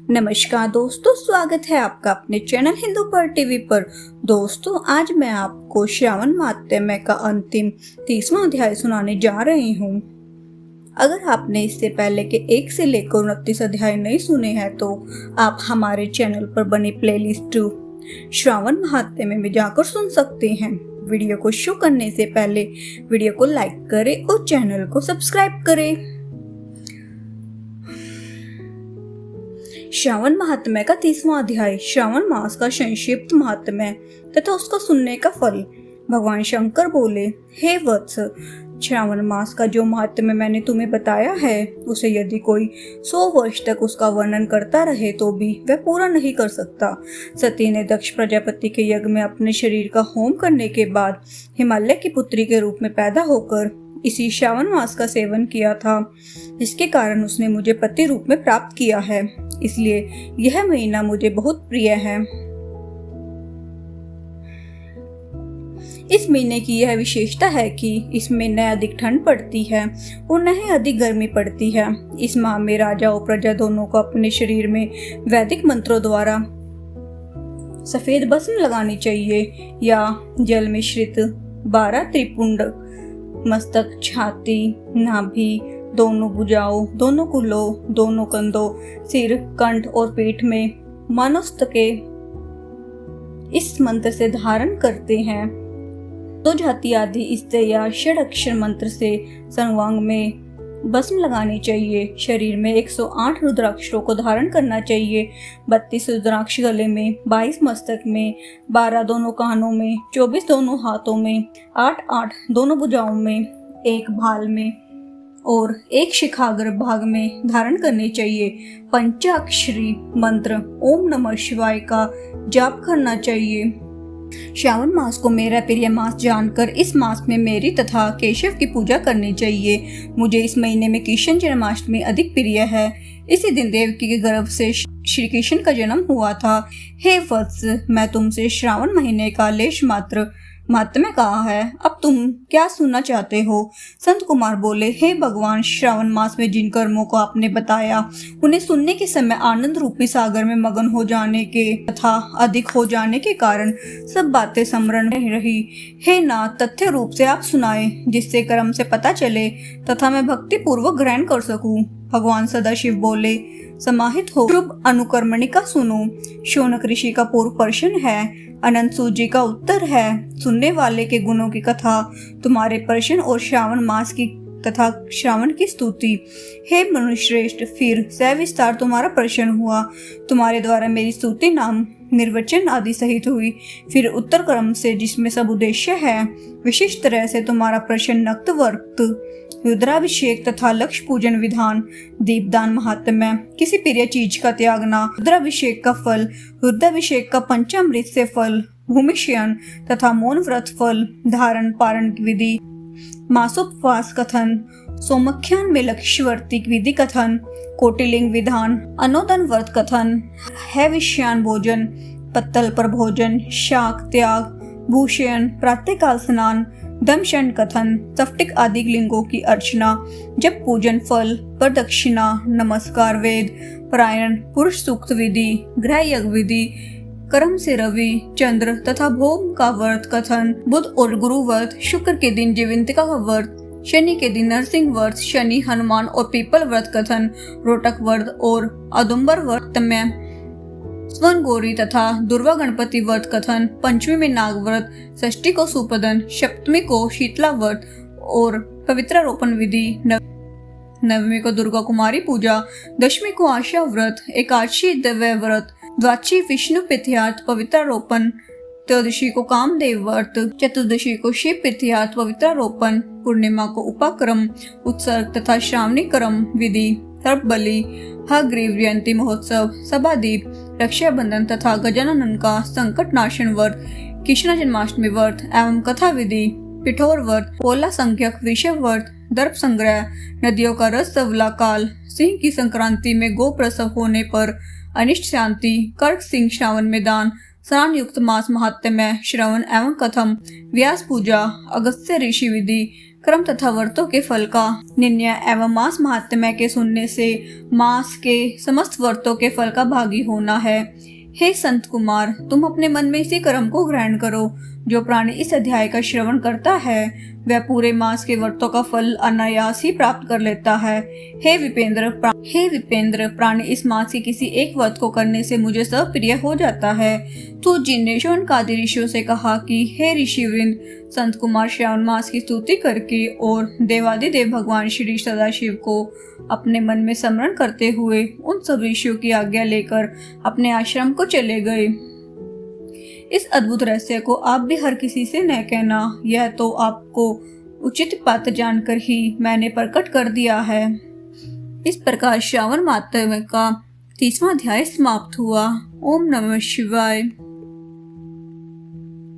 नमस्कार दोस्तों, स्वागत है आपका अपने चैनल हिंदू पर टीवी पर। दोस्तों, आज मैं आपको श्रावण माहात्म्य का अंतिम 30वां अध्याय सुनाने जा रही हूँ। अगर आपने इससे पहले के 1 से लेकर 29 अध्याय नहीं सुने हैं तो आप हमारे चैनल पर बने प्लेलिस्ट श्रावण माहात्म्य में जाकर सुन सकते हैं। वीडियो को शुरू करने से पहले वीडियो को लाइक करें और चैनल को सब्सक्राइब करें। श्रावण माहात्म्य का 30वां अध्याय, श्रावण मास का संक्षिप्त माहात्म्य तथा उसका सुनने का फल। भगवान शंकर बोले, हे वत्स, श्रावण मास का जो माहात्म्य मैंने तुम्हें बताया है उसे यदि कोई 100 वर्ष तक उसका वर्णन करता रहे तो भी वह पूरा नहीं कर सकता। सती ने दक्ष प्रजापति के यज्ञ में अपने शरीर का होम करने के बाद हिमालय की पुत्री के रूप में पैदा होकर इसी श्रावण मास का सेवन किया था, जिसके कारण उसने मुझे पति रूप में प्राप्त किया है। इसलिए यह महीना मुझे बहुत प्रिय है। इस महीने की यह विशेषता है कि इसमें न अधिक ठंड पड़ती है और न ही अधिक गर्मी पड़ती है। इस माह में राजा और प्रजा दोनों को अपने शरीर में वैदिक मंत्रों द्वारा सफेद भस्म लगानी चाहिए या जल मिश्रित 12 त्रिपुंड मस्तक, छाती, नाभि, दोनों भुजाओं, दोनों कूल्हों, दोनों कंधों, सिर, कंठ और पीठ में मनुस्तके इस मंत्र से धारण करते हैं। 2 जाति आदि इससे या षड अक्षर मंत्र से सर्वांग में भस्म लगानी चाहिए। शरीर में 108 रुद्राक्षरों को धारण करना चाहिए। 32 रुद्राक्ष गले में, 22 मस्तक में, 12 दोनों कानों में, 24 दोनों हाथों में, 8 दोनों भुजाओं में, 1 भाल में और 1 शिखाग्र भाग में धारण करने चाहिए। पंचाक्षरी मंत्र ओम नमः शिवाय का जाप करना चाहिए। श्रावण मास को मेरा प्रिय मास जानकर इस मास में मेरी तथा केशव की पूजा करनी चाहिए। मुझे इस महीने में कृष्ण जन्माष्टमी अधिक प्रिय है। इसी दिन देवकी के गर्भ से श्री कृष्ण का जन्म हुआ था। हे वत्स, मैं तुमसे श्रावण महीने का लेश मात्र माहात्म्य कहा है, अब तुम क्या सुनना चाहते हो? संत कुमार बोले, हे भगवान, श्रावण मास में जिन कर्मों को आपने बताया उन्हें सुनने के समय आनंद रूपी सागर में मगन हो जाने के तथा अधिक हो जाने के कारण सब बातें स्मरण रही। हे नाथ, तथ्य रूप से आप सुनाए जिससे कर्म से पता चले तथा मैं भक्ति पूर्वक ग्रहण कर सकूं। भगवान सदाशिव बोले, समाहित हो शुभ अनुकर्मणिका सुनो। शौनक ऋषि का पूर्व प्रश्न है, अनंत सूजी का उत्तर है। सुनने वाले के गुणों की कथा, तुम्हारे प्रश्न और श्रावण मास की तथा श्रावण की स्तुति। हे मनुश्रेष्ठ, फिर सविस्तार तुम्हारा प्रश्न हुआ। तुम्हारे द्वारा मेरी स्तुति नाम निर्वचन आदि सहित हुई। फिर उत्तर क्रम से जिसमें सब उद्देश्य है, विशिष्ट तरह से तुम्हारा प्रश्न नक्त वर्त, रुद्राभिषेक तथा लक्ष्य पूजन विधान, दीपदान महात्म्य, किसी प्रिय चीज का त्यागना, रुद्राभिषेक का फल, रुद्राभिषेक का पंचामृत से फल, भूमिशयन तथा मौन व्रत फल, धारण पारण की विधि, मासोपवास कथन, सोमख्यान में लक्ष्यवर्ती विधि कथन, कोटिलिंग विधान, अनोदन व्रत कथन, है विषयान भोजन, पत्तल पर भोजन, शाक त्याग, भूषयन, प्रातःकाल स्नान, दमशन कथन, सफ्टिक आदि लिंगों की अर्चना, जब पूजन फल, प्रदक्षिणा, नमस्कार, वेद पारायण, पुरुष सूक्त विधि, गृह यज्ञ विधि, कर्म से रवि चंद्र तथा भोग का व्रत कथन, बुध और गुरु व्रत, शुक्र के दिन जीवंतिका का व्रत, शनि के दिन नरसिंह व्रत, शनि हनुमान और पीपल व्रत कथन, रोटक व्रत और औदुंबर व्रत में स्वर्ण गौरी तथा दुर्वा गणपति व्रत कथन, पंचमी में नाग व्रत, षष्ठी को सुपदन, सप्तमी को शीतला व्रत और पवित्रारोपण विधि, नवमी को दुर्गा कुमारी पूजा, दशमी को आशा व्रत, एकादशी दिव्य व्रत, द्वादशी विष्णु पिथ्यार्थ पवित्रारोपण, त्रयोदशी को कामदेव व्रत, चतुर्दशी को शिव पिथ्यार्थ पवित्रारोपण, पूर्णिमा को उपाक्रम उत्सर्ग तथा श्रावणी क्रम विधि, सर्प बलि, हरग्रीव जयंती महोत्सव, सभादीप, रक्षाबंधन तथा गजानन का संकट नाशन व्रत, कृष्ण जन्माष्टमी व्रत एवं कथा विधि, पिठोर व्रत, पोला संख्यक वृषभ व्रत, दर्प संग्रह, नदियों का रस सवला काल, सिंह की संक्रांति में गो प्रसव होने पर अनिष्ट शांति, कर्क सिंह श्रावण में दान, स्नान युक्त मास महात्म्य, श्रवण एवं कथम, व्यास पूजा, अगस्त्य ऋषि विधि, क्रम तथा व्रतों के फल का निर्णय एवं मास महात्म्य के सुनने से मास के समस्त व्रतों के फल का भागी होना है। हे संत कुमार, तुम अपने मन में इसी क्रम को ग्रहण करो। जो प्राणी इस अध्याय का श्रवण करता है वह पूरे मास के व्रतों का फल अनायास ही प्राप्त कर लेता है। हे विपेंद्र, प्राणी इस मास के किसी एक व्रत को करने से मुझे सप्रिय हो जाता है। तो जिनने शौनकादि ऋषियों से कहा कि हे ऋषिवृंद, संत कुमार श्रावण मास की स्तुति करके और देवादिदेव भगवान श्री सदाशिव को अपने मन में स्मरण करते हुए उन सब ऋषियों की आज्ञा लेकर अपने आश्रम को चले गए। इस अद्भुत रहस्य को आप भी हर किसी से न कहना, यह तो आपको उचित बात जानकर ही मैंने प्रकट कर दिया है। इस प्रकार श्रावण मास का 30वां अध्याय समाप्त हुआ। ओम नमः शिवाय।